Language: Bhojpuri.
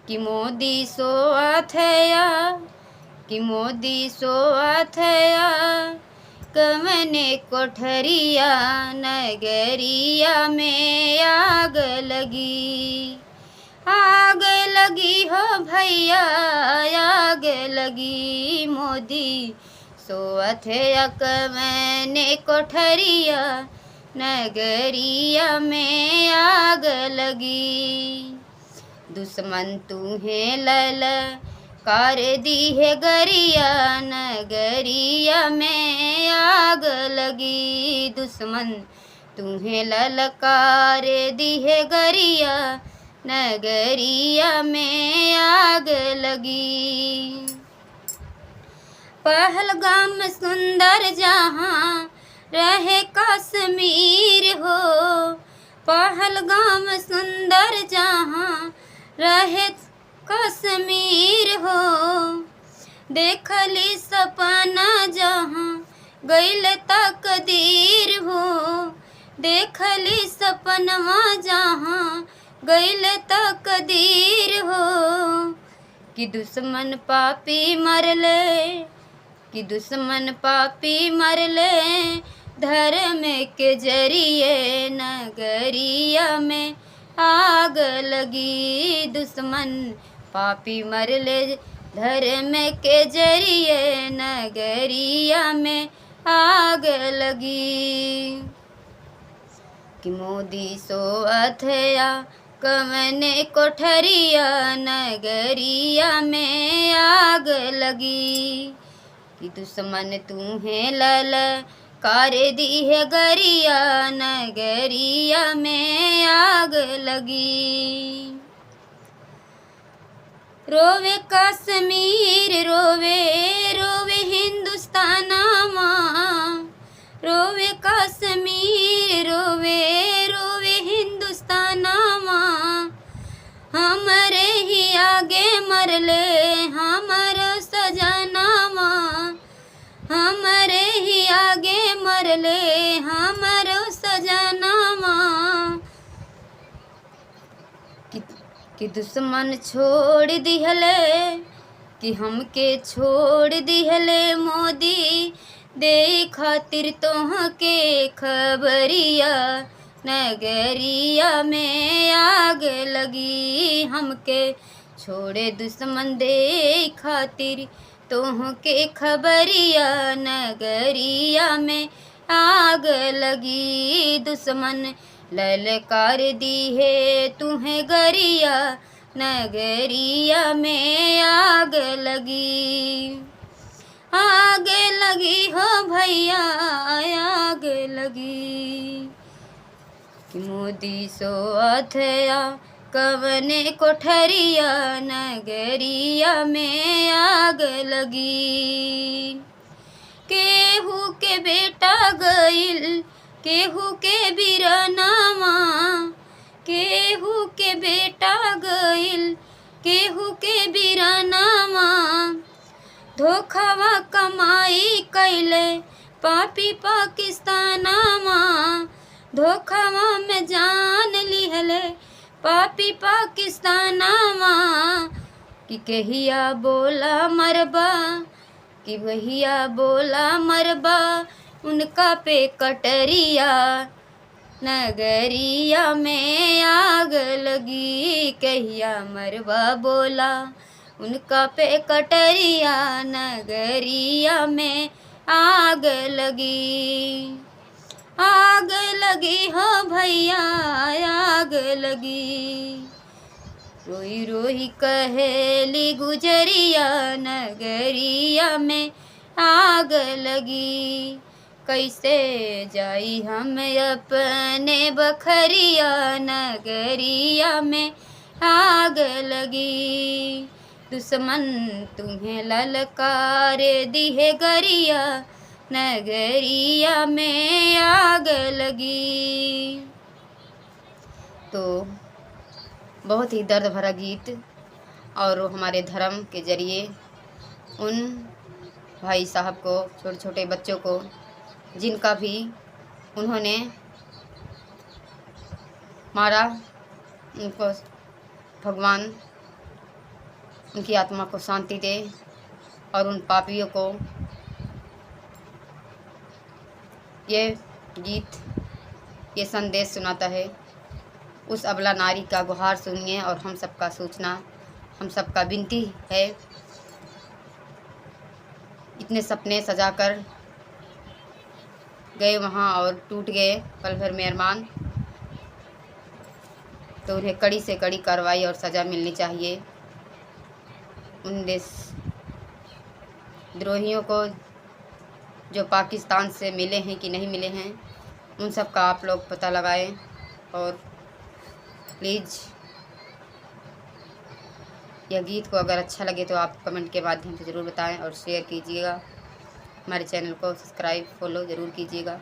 कि मोदी सो अथया, कि मोदी सो अथया, कवने कोठरिया नगरिया में आग लगी। आग लगी हो भैया, आग लगी। मोदी सोवत है कवने कोठरिया नगरिया में आग लगी। दुश्मन तुम्हें ललकार दी है गरिया नगरिया में आग लगी। दुश्मन तुम्हें ललकार दी है गरिया नगरिया में आग लगी। पहलगाम सुंदर जहाँ रहे कश्मीर हो, पहलगाम सुंदर जहाँ रहे कश्मीर हो। देखली सपना जहाँ गइल तकदीर हो, देखली सपनवा जहाँ गइल तकदीर हो। कि दुश्मन पापी मरले, कि दुश्मन पापी मरले, धर्म के जरिए नगरिया में आग लगी। दुश्मन पापी मरले, धर्म के जरिए नगरिया में आग लगी। कि मोदी सो अथया, कवने कोठरिया नगरिया में आग लगी। कि दुश्मन तुम्हें ललकार दी है गरिया नगरिया में आग लगी। रोवे कश्मीर रोवे, रोवे हिंदुस्तानमा, रोवे कश्मीर रोवे, रोवे हिंदुस्तानमा। हमरे ही आगे मरले हमारो सजनामा, हमरे ही आगे मरले हमारो सजनामा। कि दुश्मन छोड़ दिहले, कि हमके छोड़ दिहले मोदी, दे खातिर तोहके खबरिया नगरिया में आग लगी। हमके छोड़े दुश्मन दे खातिर तोहके खबरिया नगरिया में आग लगी। दुश्मन ललकार दी है तुम्हें गरिया नगरिया में आग लगी। आग लगी हो भैया, आग लगी। कि मोदी सो अथया, कवने कोठरिया नगरिया में आग लगी। केहू के बेटा गइल, केहू के बिरनामा, केहू के बेटा गइल, केहू के बिरनामा। धोखावा कमाई कैले पापी पाकिस्तानमा, धोखावा में जान लिहले पापी पाकिस्तानमा। कि कहिया बोला मरबा, कि वहिया बोला मरबा, उनका पे कटरिया नगरिया में आग लगी। कहिया मरबा बोला, उनका पे कटरिया नगरिया में आग लगी। आग लगी हो भैया, आग लगी। रोई रोई कहेली गुजरिया नगरिया में आग लगी। कैसे जाई हम अपने बखरिया नगरिया में आग लगी। दुश्मन तुम्हें ललकार दी है गरिया नगरिया में आग लगी। तो बहुत ही दर्द भरा गीत, और हमारे धर्म के जरिए उन भाई साहब को, छोटे छोटे बच्चों को, जिनका भी उन्होंने मारा, उनको भगवान उनकी आत्मा को शांति दे और उन पापियों को ये गीत ये संदेश सुनाता है। उस अबला नारी का गुहार सुनिए और हम सबका सूचना, हम सबका विनती है। इतने सपने सजाकर गए वहाँ और टूट गए पल भर में अरमान, तो उन्हें कड़ी से कड़ी कार्रवाई और सज़ा मिलनी चाहिए। उन देशद्रोहियों को जो पाकिस्तान से मिले हैं कि नहीं मिले हैं, उन सब का आप लोग पता लगाएं और प्लीज़ यह गीत को अगर अच्छा लगे तो आप कमेंट के माध्यम से ज़रूर बताएं और शेयर कीजिएगा। हमारे चैनल को सब्सक्राइब फॉलो ज़रूर कीजिएगा।